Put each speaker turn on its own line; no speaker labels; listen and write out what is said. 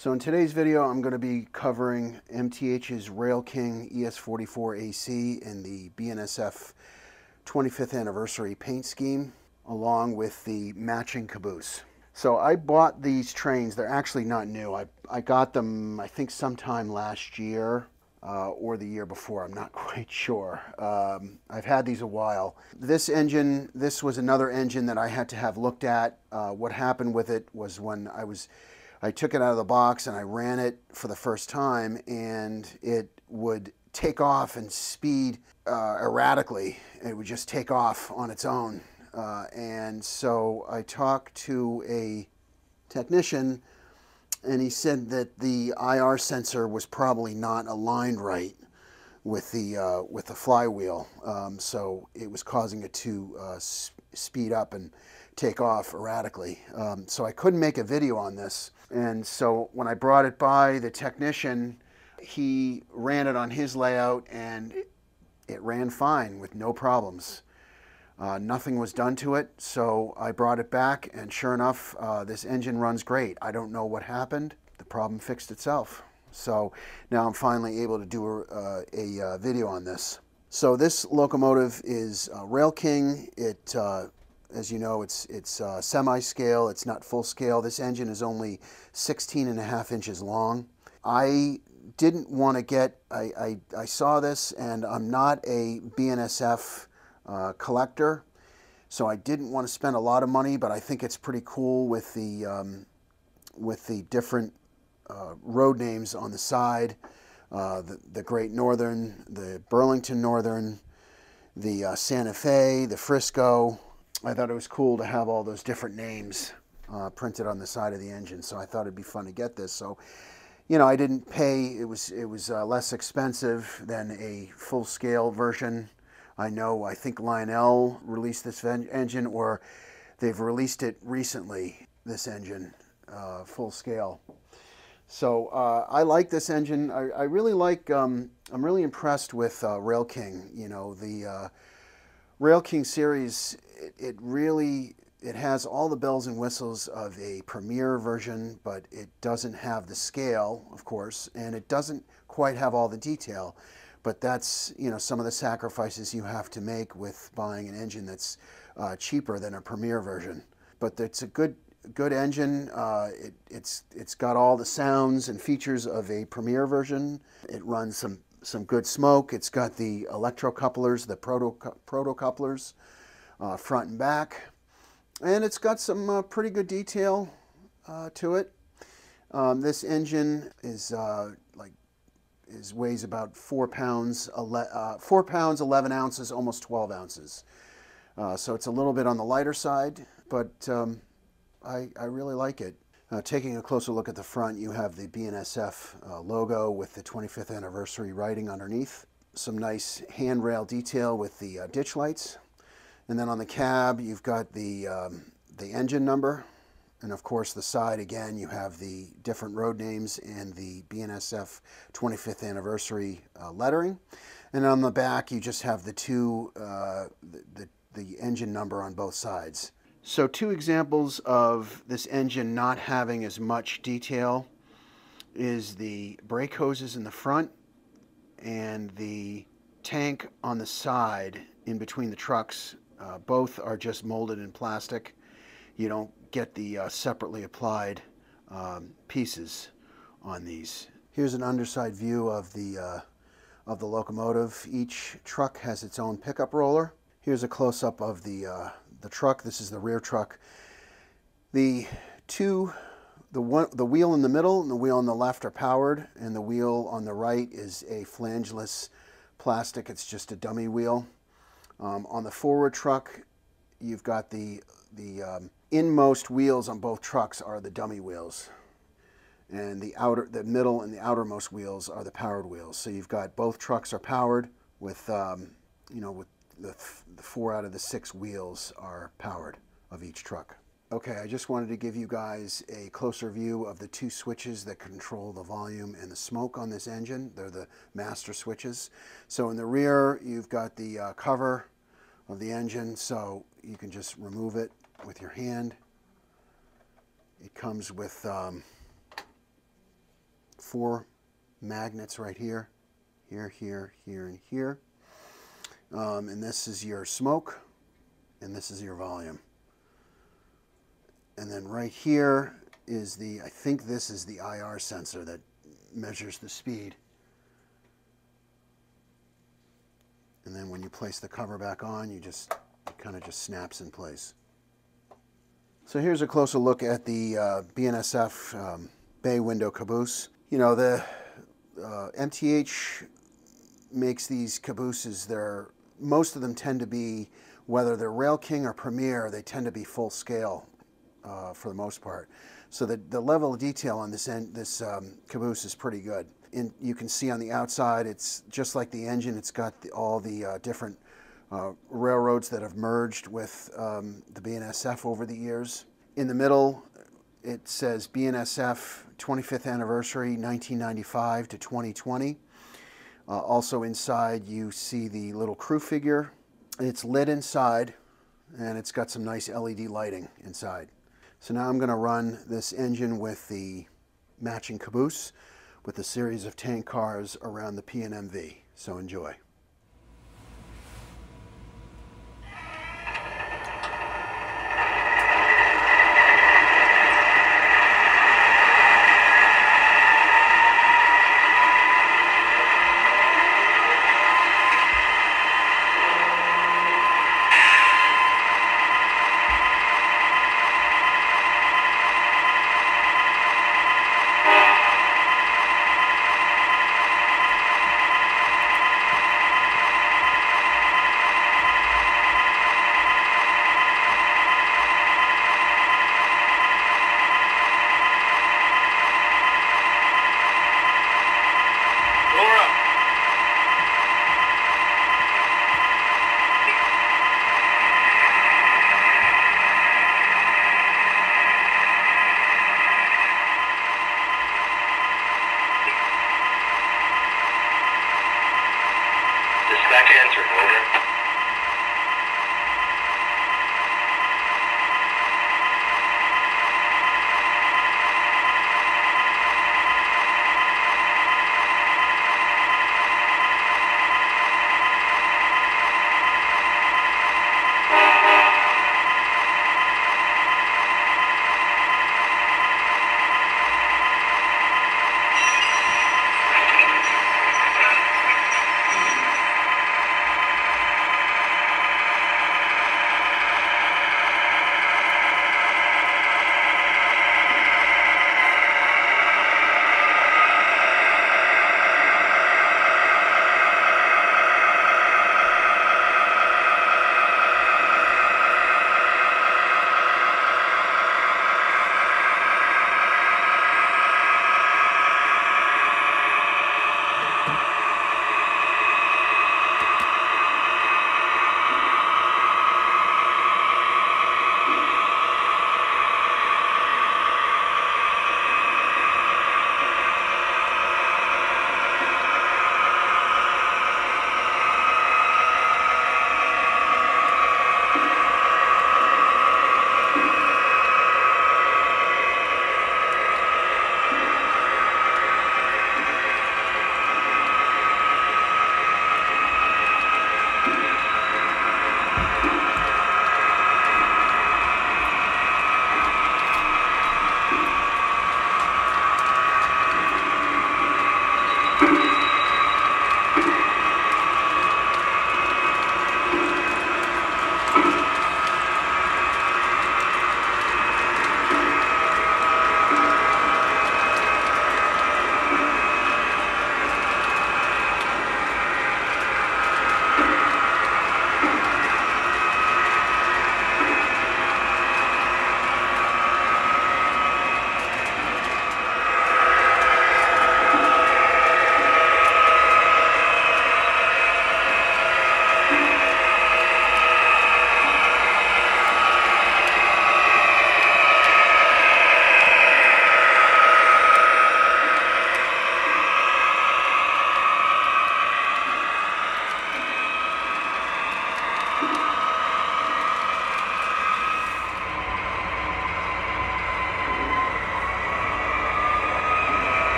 So in today's video, I'm going to be covering MTH's RailKing ES44AC in the BNSF 25th anniversary paint scheme, along with the matching caboose. So I bought these trains. They're actually not new. I got them, I think, sometime last year or the year before. I'm not quite sure. I've had these a while. This engine, this was another engine that I had to have looked at. What happened with it was when I took it out of the box and I ran it for the first time, and it would take off and speed erratically. It would just take off on its own. And so I talked to a technician, and he said that the IR sensor was probably not aligned right with the flywheel. So it was causing it to speed up and take off erratically. So I couldn't make a video on this. And so when I brought it by the technician, he ran it on his layout, and it ran fine with no problems. Nothing was done to it, so I brought it back, and sure enough, this engine runs great. I don't know what happened. The problem fixed itself. So now I'm finally able to do a video on this. So this locomotive is RailKing. It as you know, it's semi-scale, it's not full scale. This engine is only 16.5 inches long. I didn't want to get, I saw this, and I'm not a BNSF collector, so I didn't want to spend a lot of money, but I think it's pretty cool with the different road names on the side, the Great Northern, the Burlington Northern, the Santa Fe, the Frisco. I thought it was cool to have all those different names printed on the side of the engine, so I thought it'd be fun to get this. So, you know, I didn't pay, it was less expensive than a full-scale version. I think Lionel released this engine, or they've released it recently, this engine, full scale. So I like this engine. I really like, I'm really impressed with RailKing. You know, the RailKing series, it has all the bells and whistles of a premier version, but it doesn't have the scale, of course, and it doesn't quite have all the detail. But that's, you know, some of the sacrifices you have to make with buying an engine that's cheaper than a premier version. But it's a good engine. It's got all the sounds and features of a premier version. It runs some good smoke. It's got the electro couplers, the proto couplers, front and back, and it's got some pretty good detail to it. This engine is weighs about 4 pounds, 4 pounds 11 ounces, almost 12 ounces. So it's a little bit on the lighter side, but I really like it. Taking a closer look at the front, you have the BNSF logo with the 25th anniversary writing underneath. Some nice handrail detail with the ditch lights. And then on the cab, you've got the engine number. And of course, the side, again, you have the different road names and the BNSF 25th anniversary lettering. And on the back, you just have the engine number on both sides. So two examples of this engine not having as much detail is the brake hoses in the front and the tank on the side in between the trucks. Both are just molded in plastic. You don't get the separately applied pieces on these. Here's an underside view of the locomotive. Each truck has its own pickup roller. Here's a close-up of the truck. This is the rear truck. The wheel in the middle and the wheel on the left are powered, and the wheel on the right is a flangeless plastic. It's just a dummy wheel. On the forward truck, you've got the inmost wheels on both trucks are the dummy wheels, and the middle and the outermost wheels are the powered wheels. So you've got both trucks are powered with you know, with the 4 out of the 6 wheels are powered of each truck. Okay, I just wanted to give you guys a closer view of the 2 switches that control the volume and the smoke on this engine. They're the master switches. So in the rear, you've got the cover of the engine, so you can just remove it with your hand. It comes with 4 magnets right here, here, and here. And this is your smoke, and this is your volume. And then right here is I think this is the IR sensor that measures the speed. And then when you place the cover back on, it kind of just snaps in place. So here's a closer look at the BNSF bay window caboose. You know, the MTH makes these cabooses. Most of them tend to be, whether they're RailKing or Premier, they tend to be full scale for the most part. So the level of detail on this caboose is pretty good. You can see on the outside, it's just like the engine. It's got all the different railroads that have merged with the BNSF over the years. In the middle, it says BNSF 25th anniversary 1995 to 2020. Also inside, you see the little crew figure. It's lit inside, and it's got some nice LED lighting inside. So now I'm going to run this engine with the matching caboose with a series of tank cars around the PNMV. So enjoy.
Dispatch answered, over.